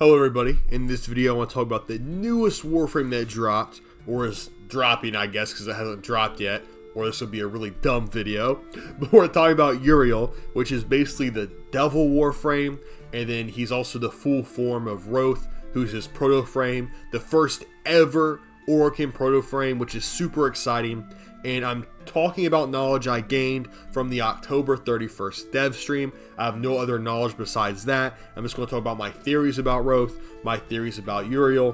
Hello everybody, in this video I want to talk about the newest Warframe that dropped, or is dropping I guess because it hasn't dropped yet, or this will be a really dumb video, but we're talking about Uriel, which is basically the devil Warframe, and then he's also the full form of Roth, who's his protoframe, the first ever Uriel protoframe, which is super exciting. And I'm talking about knowledge I gained from the October 31st dev stream. I have no other knowledge besides that. I'm just going to talk about my theories about Roth, my theories about Uriel,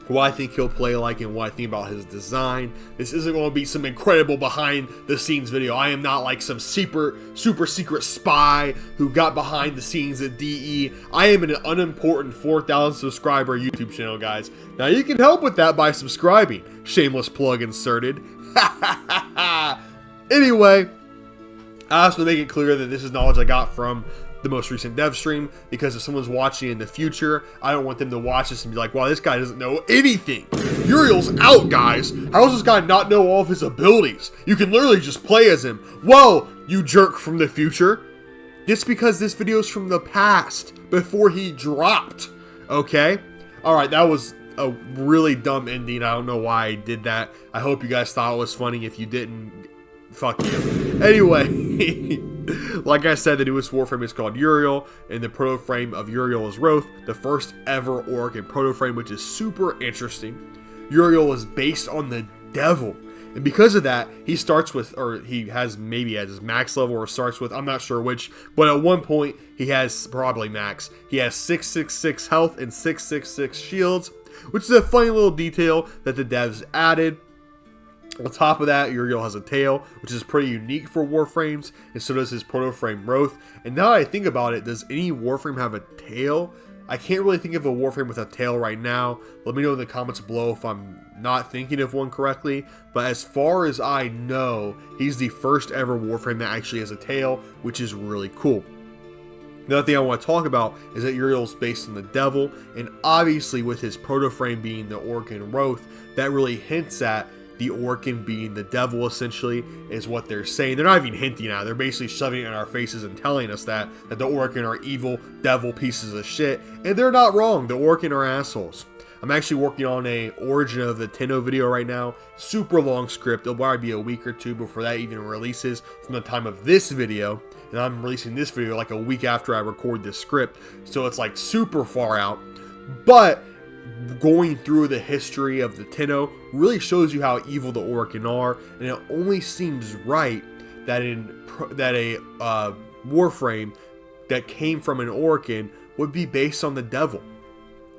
who I think he'll play like, and what I think about his design. This isn't going to be some incredible behind the scenes video. I am not like some super secret spy who got behind the scenes at DE. I am an unimportant 4,000 subscriber YouTube channel, guys. Now you can help with that by subscribing. Shameless plug inserted. Anyway, I also make it clear that this is knowledge I got from the most recent dev stream, because if someone's watching in the future, I don't want them to watch this and be like, wow, this guy doesn't know anything. Uriel's out, guys. How does this guy not know all of his abilities? You can literally just play as him. Whoa, you jerk from the future. It's because this video is from the past, before he dropped. Okay? Alright, that was a really dumb ending. I don't know why I did that. I hope you guys thought it was funny. If you didn't, fuck you. Anyway, like I said, the newest Warframe is called Uriel, and the protoframe of Uriel is Roth, the first ever Uriel protoframe, which is super interesting. Uriel is based on the devil, and because of that, he starts with, or he has maybe at his max level, or starts with, I'm not sure which, but at one point he has probably max. He has 666 health and 666 shields, which is a funny little detail that the devs added. On top of that, Uriel has a tail, which is pretty unique for Warframes, and so does his protoframe Roth. And now that I think about it, does any Warframe have a tail? I can't really think of a Warframe with a tail right now. Let me know in the comments below if I'm not thinking of one correctly. But as far as I know, he's the first ever Warframe that actually has a tail, which is really cool. Another thing I want to talk about is that Uriel's based on the devil, and obviously with his protoframe being the Uriel Roth, that really hints at the Uriel being the devil, essentially, is what they're saying. They're not even hinting at it. They're basically shoving it in our faces and telling us that the Uriel are evil, devil pieces of shit. And they're not wrong. The Uriel are assholes. I'm actually working on a origin of the Tenno video right now. Super long script. It'll probably be a week or two before that even releases from the time of this video. And I'm releasing this video like a week after I record this script. So it's like super far out. But going through the history of the Tenno really shows you how evil the Uriel are, and it only seems right that a Warframe that came from an Uriel would be based on the devil.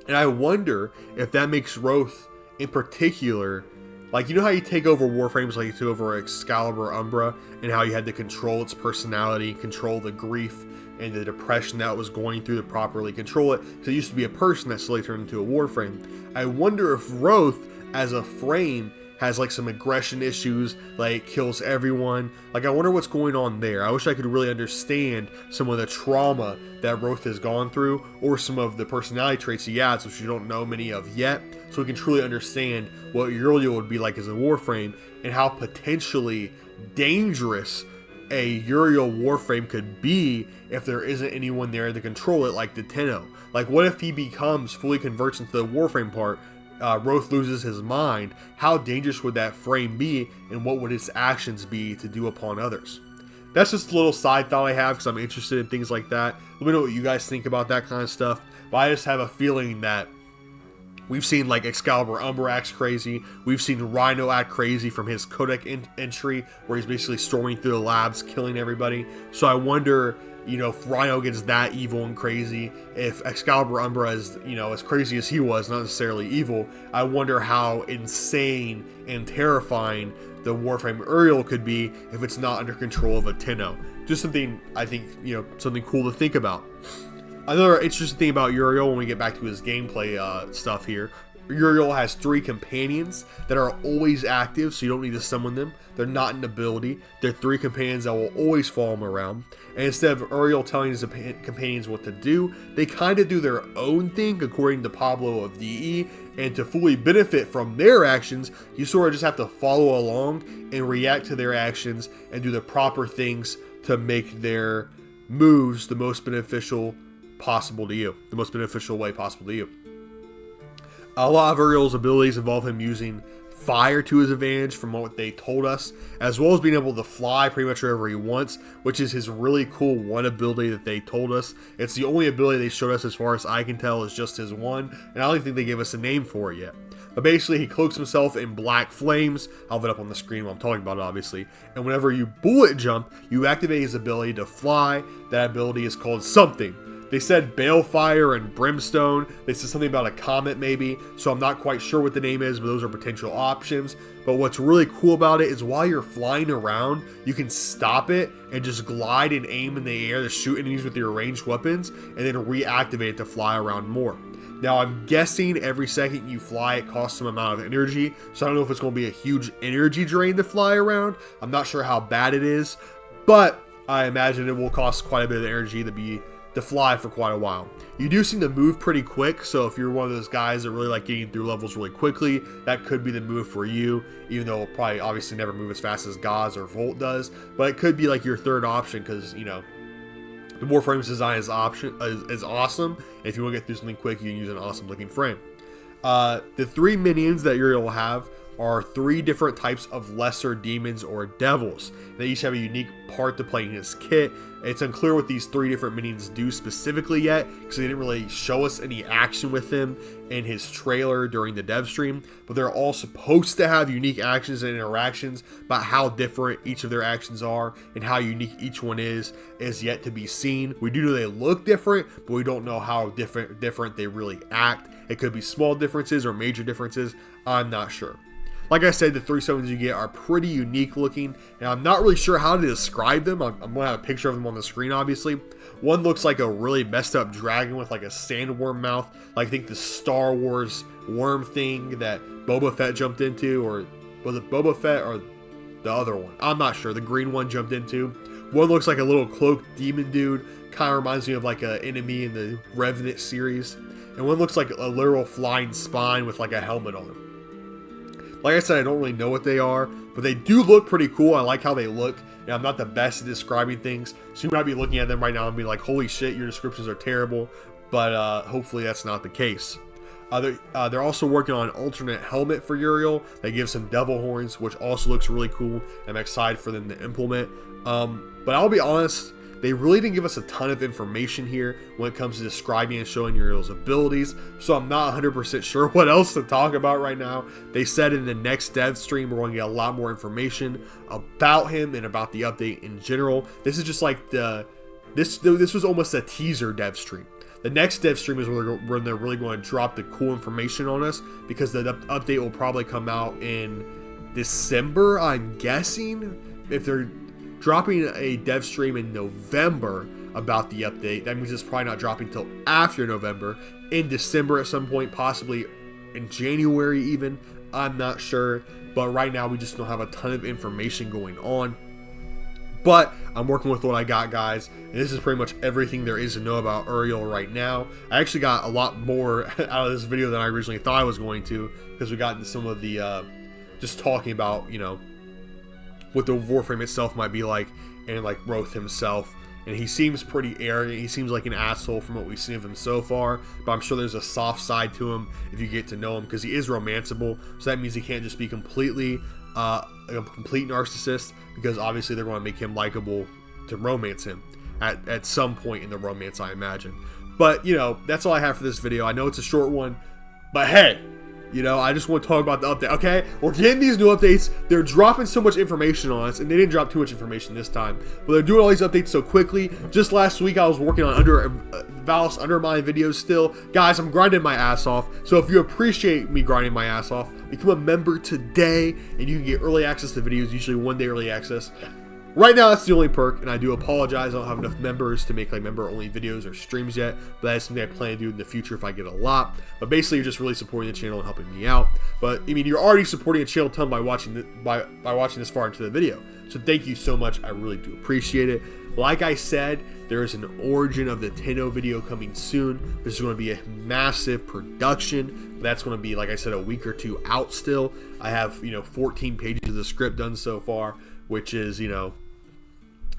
And I wonder if that makes Roth in particular, like, you know how you take over Warframes, like you took over Excalibur Umbra, and how you had to control its personality, control the grief and the depression that it was going through to properly control it. So it used to be a person that slowly turned into a Warframe. I wonder if Roth, as a frame, has like some aggression issues, like kills everyone. Like, I wonder what's going on there. I wish I could really understand some of the trauma that Roth has gone through, or some of the personality traits he has, which you don't know many of yet, so we can truly understand what Uriel would be like as a Warframe, and how potentially dangerous a Uriel Warframe could be if there isn't anyone there to control it, like the Tenno. Like, what if he fully converts into the Warframe part, Roth loses his mind? How dangerous would that frame be, and what would his actions be to do upon others? That's just a little side thought I have, because I'm interested in things like that. Let me know what you guys think about that kind of stuff. But I just have a feeling that we've seen like Excalibur Umbra acts crazy. We've seen Rhino act crazy from his codec entry, where he's basically storming through the labs, killing everybody. So I wonder, you know, if Rhino gets that evil and crazy, if Excalibur Umbra is, you know, as crazy as he was, not necessarily evil, I wonder how insane and terrifying the Warframe Uriel could be if it's not under control of a Tenno. Just something, I think, you know, something cool to think about. Another interesting thing about Uriel, when we get back to his gameplay stuff here, Uriel has 3 companions that are always active, so you don't need to summon them. They're not an ability. They're 3 companions that will always follow him around. And instead of Uriel telling his companions what to do, they kind of do their own thing, according to Pablo of DE. And to fully benefit from their actions, you sort of just have to follow along and react to their actions and do the proper things to make their moves the most beneficial possible to you, the most beneficial way possible to you. A lot of Uriel's abilities involve him using fire to his advantage from what they told us, as well as being able to fly pretty much wherever he wants, which is his really cool one ability that they told us. It's the only ability they showed us, as far as I can tell, is just his one, and I don't think they gave us a name for it yet. But basically, he cloaks himself in black flames. I'll have it up on the screen while I'm talking about it, obviously. And whenever you bullet jump, you activate his ability to fly. That ability is called something. They said balefire and brimstone. They said something about a comet maybe, so I'm not quite sure what the name is, but those are potential options. But what's really cool about it is while you're flying around, you can stop it and just glide and aim in the air to shoot enemies with your ranged weapons, and then reactivate it to fly around more. Now, I'm guessing every second you fly, it costs some amount of energy, so I don't know if it's going to be a huge energy drain to fly around. I'm not sure how bad it is, but I imagine it will cost quite a bit of energy to fly for quite a while. You do seem to move pretty quick, so if you're one of those guys that really like getting through levels really quickly, that could be the move for you, even though it'll probably obviously never move as fast as Gauze or Volt does, but it could be like your third option, because, you know, the Warframe's design is awesome, and if you want to get through something quick, you can use an awesome looking frame. The 3 minions that Uriel will have are 3 different types of lesser demons or devils. They each have a unique part to play in his kit. It's unclear what these 3 different minions do specifically yet, because they didn't really show us any action with them in his trailer during the dev stream, but they're all supposed to have unique actions and interactions. But how different each of their actions are and how unique each one is yet to be seen. We do know they look different, but we don't know how different they really act. It could be small differences or major differences. I'm not sure. Like I said, the 3 summons you get are pretty unique looking, and I'm not really sure how to describe them. I'm going to have a picture of them on the screen, obviously. One looks like a really messed up dragon with like a sandworm mouth, like I think the Star Wars worm thing that Boba Fett jumped into, or was it Boba Fett or the other one? I'm not sure. The green one jumped into. One looks like a little cloaked demon dude, kind of reminds me of like an enemy in the Revenant series. And one looks like a literal flying spine with like a helmet on him. Like I said, I don't really know what they are, but they do look pretty cool. I like how they look, and I'm not the best at describing things, so you might be looking at them right now and be like, holy shit, your descriptions are terrible, but hopefully that's not the case. They're also working on an alternate helmet for Uriel that gives him devil horns, which also looks really cool. I'm excited for them to implement. But I'll be honest, they really didn't give us a ton of information here when it comes to describing and showing Uriel's abilities, so I'm not 100% sure what else to talk about right now. They said in the next dev stream we're going to get a lot more information about him and about the update in general. This is just like this was almost a teaser dev stream. The next dev stream is when they're really going to drop the cool information on us, because the update will probably come out in December, I'm guessing. If they're dropping a dev stream in November about the update, that means it's probably not dropping until after November, in December at some point, possibly in January even. I'm not sure, but right now we just don't have a ton of information going on. But I'm working with what I got, guys, and this is pretty much everything there is to know about Uriel right now. I actually got a lot more out of this video than I originally thought I was going to, because we got into some of the just talking about, you know, what the Warframe itself might be like, and like Roth himself. And he seems pretty arrogant. He seems like an asshole from what we've seen of him so far, but I'm sure there's a soft side to him if you get to know him, because he is romanceable. So that means he can't just be completely a complete narcissist, because obviously they're going to make him likable to romance him at some point in the romance, I imagine. But, you know, that's all I have for this video. I know it's a short one, but hey, you know, I just want to talk about the update, okay? We're getting these new updates. They're dropping so much information on us, and they didn't drop too much information this time, but they're doing all these updates so quickly. Just last week, I was working on Valis Undermine videos still. Guys, I'm grinding my ass off, so if you appreciate me grinding my ass off, become a member today, and you can get early access to videos, usually 1 day early access. Right now, that's the only perk, and I do apologize. I don't have enough members to make like member-only videos or streams yet, but that is something I plan to do in the future if I get a lot. But basically, you're just really supporting the channel and helping me out. But I mean, you're already supporting the channel a ton by watching this far into the video. So thank you so much. I really do appreciate it. Like I said, there is an origin of the Tenno video coming soon. This is going to be a massive production. That's going to be, like I said, a week or 2 out still. I have, you know, 14 pages of the script done so far, which is, you know,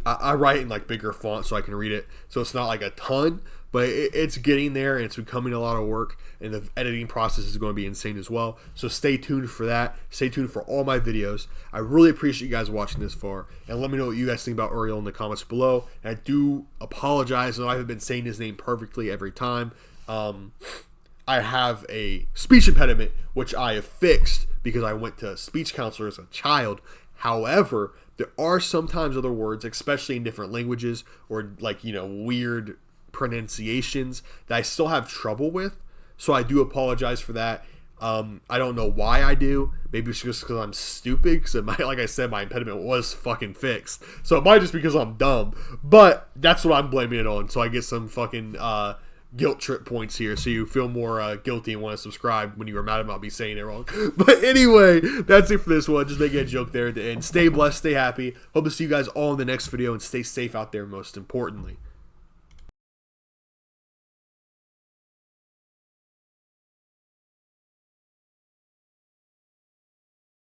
I write in like bigger font so I can read it, so it's not like a ton, but it's getting there, and it's becoming a lot of work, and the editing process is going to be insane as well. So stay tuned for that. Stay tuned for all my videos. I really appreciate you guys watching this far, and let me know what you guys think about Uriel in the comments below. And I do apologize, I haven't been saying his name perfectly every time. I have a speech impediment, which I have fixed because I went to a speech counselor as a child. However, there are sometimes other words, especially in different languages or like, you know, weird pronunciations that I still have trouble with. So I do apologize for that. I don't know why I do. Maybe it's just because I'm stupid. Because like I said, my impediment was fucking fixed. So it might just because I'm dumb. But that's what I'm blaming it on. So I get some fucking guilt trip points here, so you feel more guilty and want to subscribe when you were mad about me saying it wrong. But anyway, that's it for this one. Just making a joke there at the end. Stay blessed, stay happy. Hope to see you guys all in the next video, and stay safe out there most importantly.